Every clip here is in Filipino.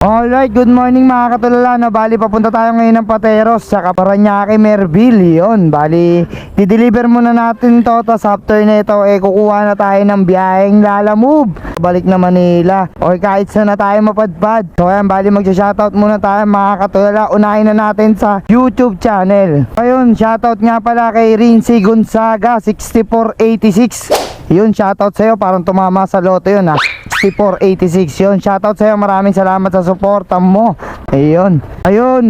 Alright, good morning mga katulala. No, bali papunta tayo ngayon ng Pateros sa Paranaque, Merville. Yun, bali di-deliver muna natin to. Tapos after nito kukuha na tayo ng biyaheng Lalamove balik na Manila o kahit saan na tayo mapadpad. So ayan, bali magsha-shoutout muna tayo mga katulala. Unahin na natin sa YouTube channel. Ayun, shoutout nga pala kay Rincy Gonzaga 6486. Yun, shoutout sa'yo, parang tumama sa loto yun ha, 6486. Yun, shoutout sa'yo, maraming salamat sa suporta mo. Ayun,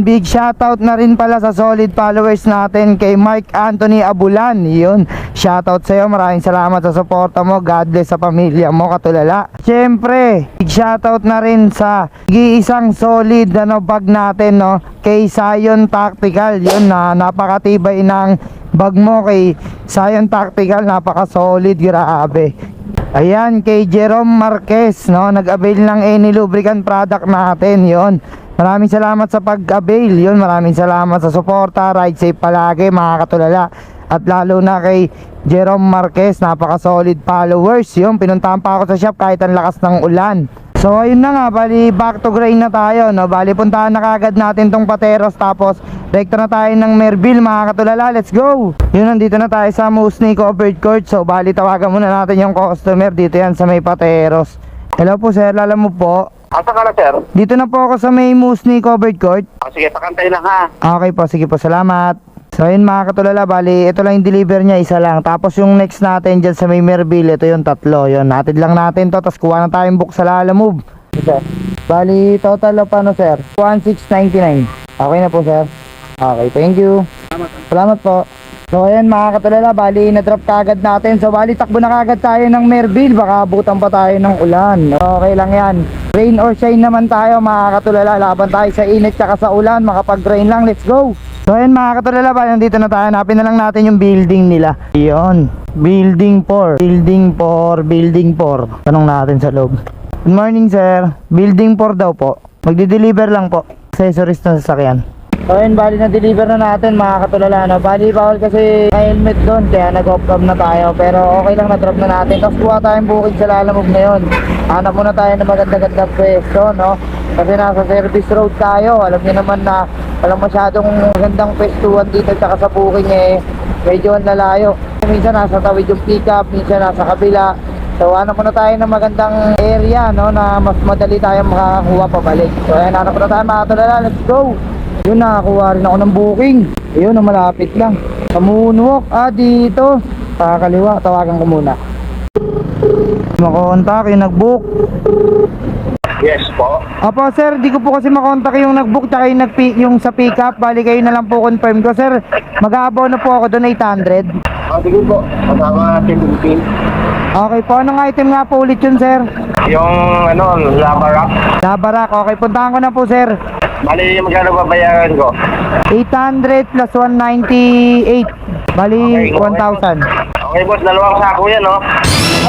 big shoutout na rin pala sa solid followers natin kay Mark Anthony Abulan. Yun, shoutout sa'yo, maraming salamat sa suporta mo. God bless sa pamilya mo katulala. Siyempre, big shoutout na rin sa isang solid bag natin, no, kay Zion Tactical. Yun, na napakatibay ng bag mo kay Zion Tactical, napaka-solid, grabe. Ayan, kay Jerome Marquez, no, nag-avail ng any lubricant product natin. Yon, maraming salamat sa pag-avail. Yon, maraming salamat sa suporta. Ride safe palagi mga katulala. At lalo na kay Jerome Marquez, napaka-solid followers. Yon, pinuntahan pa ako sa shop kahit ang lakas ng ulan. So ayun na nga, bali back to grind na tayo, no. Bali puntahan na kagad natin tong Pateros, tapos rekta na tayo ng Merville mga katulala. Let's go! Yun, nandito na tayo sa Musni Covered Court. So bali tawagan muna natin yung customer. Dito yan sa may Pateros. Hello po sir, Lalamove po. Asa ka na, sir? Dito na po ako sa may Musni Covered Court. Sige, pakantay lang ha. Okay po, sige po, salamat. So ayun mga katulala, bali ito lang yung deliver niya, isa lang. Tapos yung next natin dyan sa may Merville, ito yung tatlo. Yun, natid lang natin to, tapos kuha na tayong book sa Lalamove. Sir, bali total of ano sir, 1699. Okay na po sir. Okay, thank you. Salamat po. So ayan mga katulala, bali na-drop kagad natin. So bali takbo na kagad tayo ng Merville, baka abutan pa tayo ng ulan. Okay lang yan, rain or shine naman tayo mga katulala. Laban tayo sa init tsaka sa ulan, makapag-rain lang, let's go. So ayan mga katulala, bali nandito na tayo. Hanapin na lang natin yung building nila. Iyon, building 4. Building 4. Tanong natin sa loob. Good morning sir, building 4 daw po. Magdi-deliver lang po, accessories na sasakyan. So ayun, bali na-deliver na natin mga katulala, no? Bali bawal kasi may helmet doon, kaya nag-off-cam na tayo. Pero okay lang, na-drop na natin. Tapos kuha tayong booking sa Lalamove ngayon. Hanap muna tayo ng maganda-ganda pwesto, no? Kasi nasa service road tayo. Alam niyo naman na walang masyadong magandang pwestuhan dito. Tsaka sa booking medyo nalayo. Minsan nasa tawid yung pickup, minsan nasa kabila. So hanap muna tayo ng magandang area, no, na mas madali tayong makakuha pabalik. So ayun, hanap muna tayo mga katulala, let's go! Yun, nakakuha rin ako ng booking. Ayun, malapit lang. Sa Moonwalk, dito. Kaliwa, tawagan ko muna. Makontak yung nag-book. Yes po. Apo sir, di ko po kasi makontak yung nag-book tsaka yung sa pick-up. Bali kayo na lang po confirm ko. Sir, mag-aabaw na po ako doon 800. Sige po. Kasama natin yung pin. Okay po, anong item nga po ulit yun sir? Yung Labarak. Labarak, okay, puntahan ko na po sir. Bali, magkano babayaran ko? 800 plus 198. Bali, Okay, 1,000. Okay boss, dalawang sako yan, no?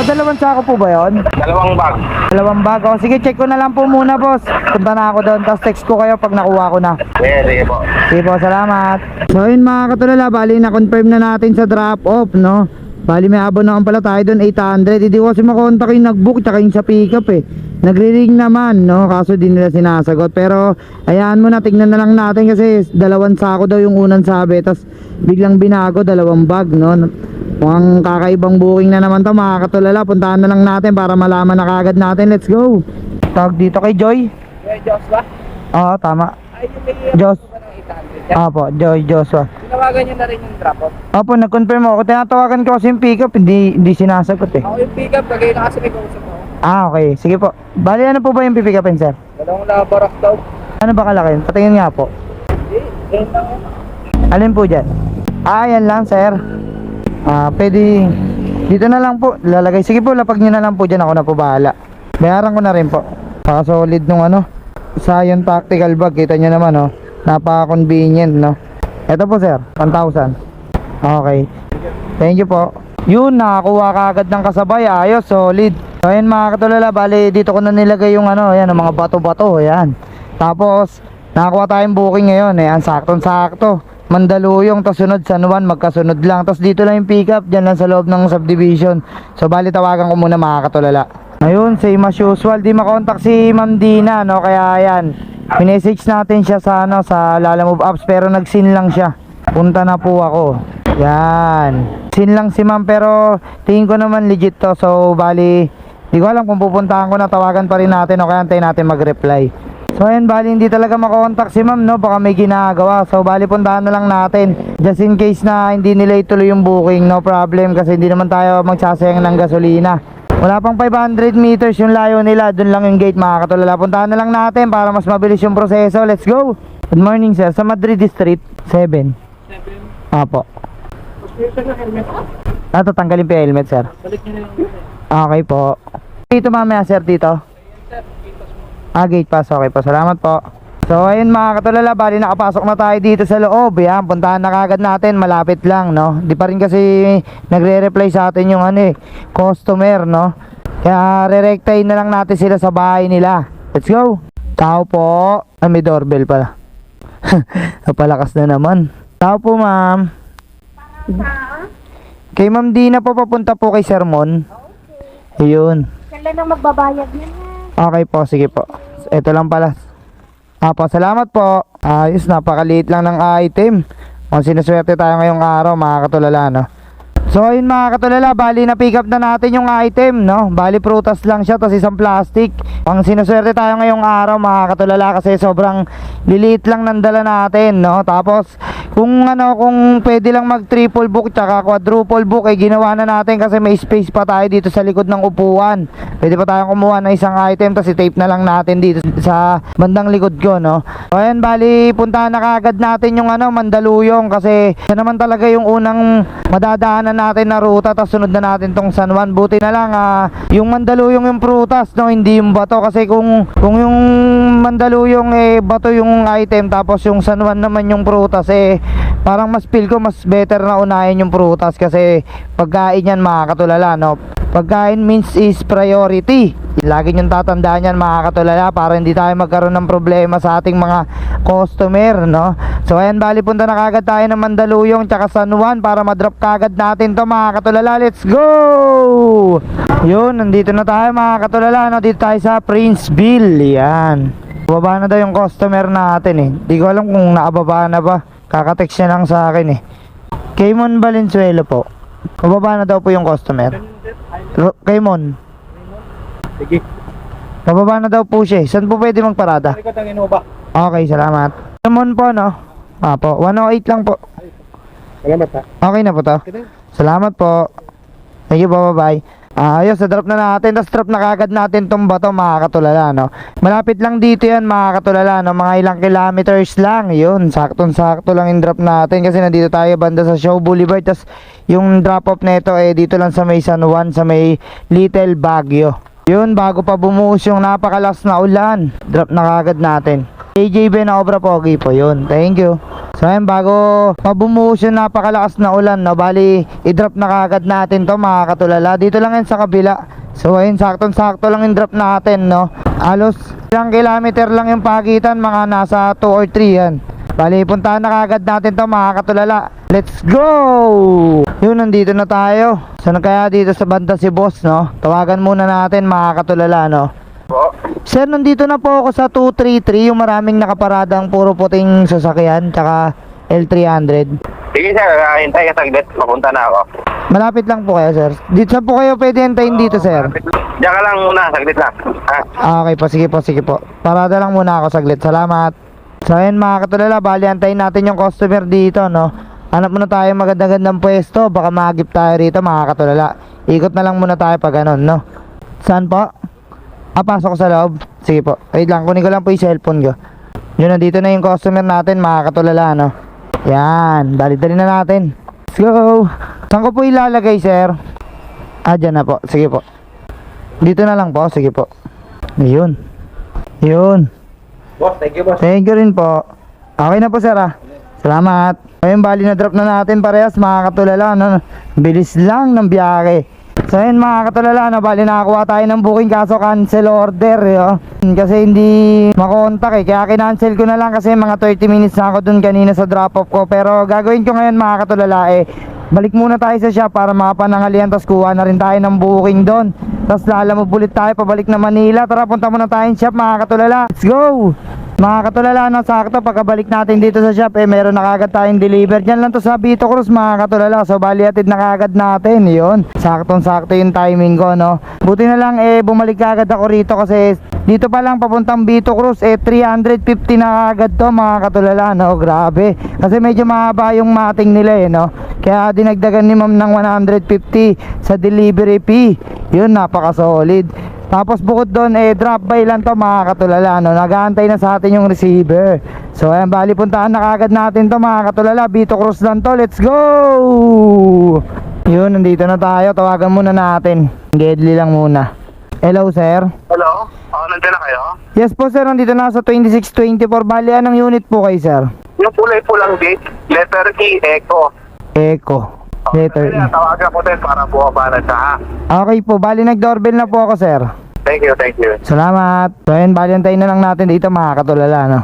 Dalawang sako po ba yun? Dalawang bag. Dalawang bag. O sige, check ko na lang po muna boss. Punta na ako doon, tapos text ko kayo pag nakuha ko na. Sige po. Sige po, salamat. So yun mga katulala, bali na-confirm na natin sa drop off, no? Bali may abon naman pala tayo doon 800. Hindi ko kasi makontak yung nag-book tsaka yung sa pick-up Nagre-ring naman, no? Kaso di nila sinasagot. Pero ayan mo na, tignan na lang natin kasi dalawang sako daw yung unang sabi. Tapos biglang binago, dalawang bag, no? Mukhang kakaibang booking na naman to mga katulala. Puntahan na lang natin para malaman na kagad natin. Let's go. Tawag dito kay Joy. Joshua? Oo, tama. Ay, yung may Jos. ba ng 800? Opo, Joshua. Tinawagan nyo na rin yung drop-off. Opo, nag-confirm ako. Tinatawagan ko kasi yung pick-up, hindi sinasagot Ako yung pick-up, lagay na kasi may kausap ako. Okay. Sige po. Bali, ano po ba yung pipick-upin, sir? Dalawang Labarak daw. Ano ba kalaki? Patingin nga po. Hindi, yan lang yun. Alin po dyan? Yan lang, sir. Pwede dito na lang po. Lalagay. Sige po, lapag nyo na lang po dyan. Ako na po bahala. Bayaran ko na rin po. Solid nung Zion Tactical bag. Kita nyo naman, napaka-convenient, no? Ito po, sir. 1,000. Okay. Thank you po. Yun, nakakuha ka agad ng kasabay. Ayos, solid. So ayun mga katulala, bali dito ko na nilagay yung ayan, yung mga bato-bato, ayan. Tapos nakakuha tayong booking ngayon, ayan, saktong-sakto. Mandaluyong, tas sunod San Juan, magkasunod lang. Tapos dito lang yung pick up, dyan lang sa loob ng subdivision. So bali tawagan ko muna mga katulala. Ayun, same as usual. Di makontak si Ma'am Dina, no? Kaya ayan, minessage natin siya sa, ano, sa Lalamove Apps, pero nag-sin lang siya. Punta na po ako. Yan. Sin lang si Ma'am, pero tingin ko naman legit to. So, bali, di ko alam kung pupuntahan ko na, tawagan pa rin natin o kaya antayin natin mag-reply. So, ayan, bali, hindi talaga makontak si Ma'am, no? Baka may ginagawa. So, bali, puntahan na lang natin. Just in case na hindi nila ituloy yung booking, no problem. Kasi hindi naman tayo magsasayang ng gasolina. Wala pang 500 meters yung layo nila. Doon lang yung gate, mga katulala. Puntahan na lang natin para mas mabilis yung proseso. Let's go! Good morning, sir. Sa Madrid Street, 7. Apo. Tatanggalin pa yung helmet, sir. Balik niyo na yung helmet. Okay po. Dito mamaya, sir, dito. Gate pass. Okay po. Salamat po. So, ayun mga katulala, bali nakapasok na tayo dito sa loob. Yan, puntahan na kagad natin. Malapit lang, no? Di pa rin kasi nagre-reply sa atin yung customer, no? Kaya re-rectine na lang natin sila sa bahay nila. Let's go. Tao po. May doorbell pala. Napalakas na naman. Tao po, ma'am. Kay Ma'am Dina po, papunta po kay Sermon. Ayun. Kailan lang magbabayad yan ha? Okay po, sige po. Ito lang pala. Apo, salamat po. Ayos, napakaliit lang ng item. Kung sinuswerte tayo ngayong araw, mga katulala, no? So, ayun mga katulala, bali na pick up na natin yung item, no? Bali prutas lang siya, tapos isang plastic. Ang sinuswerte tayo ngayong araw, mga katulala, kasi sobrang liliit lang ng dala natin, no? Tapos, kung pwede lang mag triple book tsaka quadruple book, ginawa na natin kasi may space pa tayo dito sa likod ng upuan. Pwede pa tayong kumuha ng isang item, tapos i-tape na lang natin dito sa bandang likod ko, no? So, ayan, bali, puntahan na kagad natin yung Mandaluyong, kasi yan naman talaga yung unang madadaanan natin na ruta, tapos sunod na natin tong San Juan. Buti na lang yung Mandaluyong yung prutas, no, hindi yung bato, kasi kung yung Mandaluyong bato yung item, tapos yung San Juan naman yung prutas, parang mas feel ko mas better na unahin yung prutas, kasi pagkain yan, mga katulala, no? Pagkain means is priority. Lagi nyo tatandaan yan, mga katulala, para hindi tayo magkaroon ng problema sa ating mga customer, no? So ayan, bali, punta na kagad tayo ng Mandaluyong tsaka San Juan para madrop kagad natin to, mga katulala. Let's go! Yun, nandito na tayo, mga katulala, no? Dito tayo sa Princeville. Yan, baba na daw yung customer natin. Di ko alam kung nakababa na ba. Kakatext niya lang sa akin. Kaymon Valenzuela po. Bababa na daw po yung customer. Kaymon. Sige. Bababa na daw po siya. Saan po pwede magparada? Likod ng Innova. Okay, salamat. Kaymon po, no? Po, 108 lang po. Salamat ha. Okay na po to. Salamat po. Thank you po, bye-bye. Ayos, drop na natin. Tapos drop na kagad natin tong bato, mga katulala, no? Malapit lang dito yan, mga katulala, no? Mga ilang kilometers lang. Yun, saktong-sakto lang yung drop natin, kasi nandito tayo banda sa Shaw Boulevard. Tapos yung drop off nito dito lang sa may San Juan, sa may Little Baguio. Yun, bago pa bumuhos yung napakalas na ulan, drop na kagad natin. AJB na obra pogi po yun. Thank you. So ayun, bago pa bumuhos yung napakalakas na ulan, no, bali i-drop na kagad natin to, mga katulala. Dito lang yan sa kabila. So ayun, saktong-sakto lang yung drop natin, no. Halos ilang kilometer lang yung pagitan, mga nasa 2 or 3 yan. Bali, puntahan na kagad natin to, mga katulala. Let's go! Yun, nandito na tayo. Saan kaya dito sa banda si boss, no? Tawagan muna natin, mga katulala, no. Po. Sir, nandito na po ako sa 233, yung maraming nakaparadang puro puting sasakyan, tsaka L300. Sige sir, hintay ka saglit. Mapunta na ako. Malapit lang po kayo, sir. Dito po kayo pwede hintayin dito, sir. Diyan ka lang muna, saglit lang. Okay po, sige po, sige po. Parada lang muna ako saglit. Salamat. So ayun, mga katulala, bali antayin natin yung customer dito, no. Hanap muna tayo magandang pwesto, baka magip tayo rito, mga katulala. Ikot na lang muna tayo pag ganun, no. Saan po? Pasok ko sa loob. Sige po. Wait lang, kunin ko lang po yung cellphone ko. Yun, nandito na yung customer natin, mga katulala, no. Yan, dali-dali na natin. Let's go. Saan ko po ilalagay, sir? Dyan na po. Sige po. Dito na lang po. Sige po. Yun. Yun. Boss, thank you boss. Thank you rin po. Okay na po, sir, Salamat. Ayun, bali na drop na natin parehas, mga katulala, no? Bilis lang ng biyahe. So ayun, mga katulala, bali nakakuha tayo ng booking, kaso cancel order, kasi hindi makontak, kaya kinancel ko na lang, kasi mga 30 minutes na ako dun kanina sa drop off ko. Pero gagawin ko ngayon, mga katulala, Balik muna tayo sa shop para makapanangalian, tapos kuha na rin tayo ng booking doon. Tapos lalamove ulit tayo pabalik na Manila. Tara, punta muna tayong shop mga katulala. Let's go! Mga katulala, no, sakto pagkabalik natin dito sa shop, meron na kagad tayong deliver. Diyan lang to sa Vito Cruz mga katulala. So bali atid na kagad natin, yun. Saktong sakto yung timing ko, no. Buti na lang bumalik kagad ako rito kasi dito pa lang papuntang Vito Cruz 350 na kagad to mga katulala, no. Grabe. Kasi medyo mahaba yung mating nila no. Kaya dinagdagan ni ma'am ng 150 sa delivery fee. Yun, napaka solid. Tapos bukod doon drop by lang to mga katulala, no. Nag-aantay na sa atin yung receiver. So ayan, bali puntaan na kagad natin to mga katulala. Vito Cruz lang to. Let's go! Yun, nandito na tayo. Tawagan muna natin. Gedli lang muna. Hello sir. Hello? Nandiyan na kayo? Yes po sir, nandito na sa 2624. Bali anong unit po kayo sir? Yung kulay pulang gate, letter E, Echo. Echo. Letter E. Tawagan ko din para buwaba na siya, ha? Okay po, bali nag-doorbell na po ako sir. Thank you, thank you. Salamat. So ayun, bali antayin na lang natin dito mga katulala, no.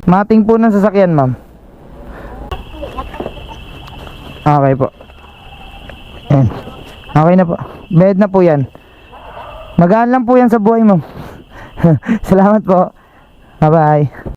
Mating po ng sasakyan ma'am. Okay po. Ayan. Okay na po. Bed na po yan. Magaan lang po yan sa buhay ma'am. Salamat po. Bye bye.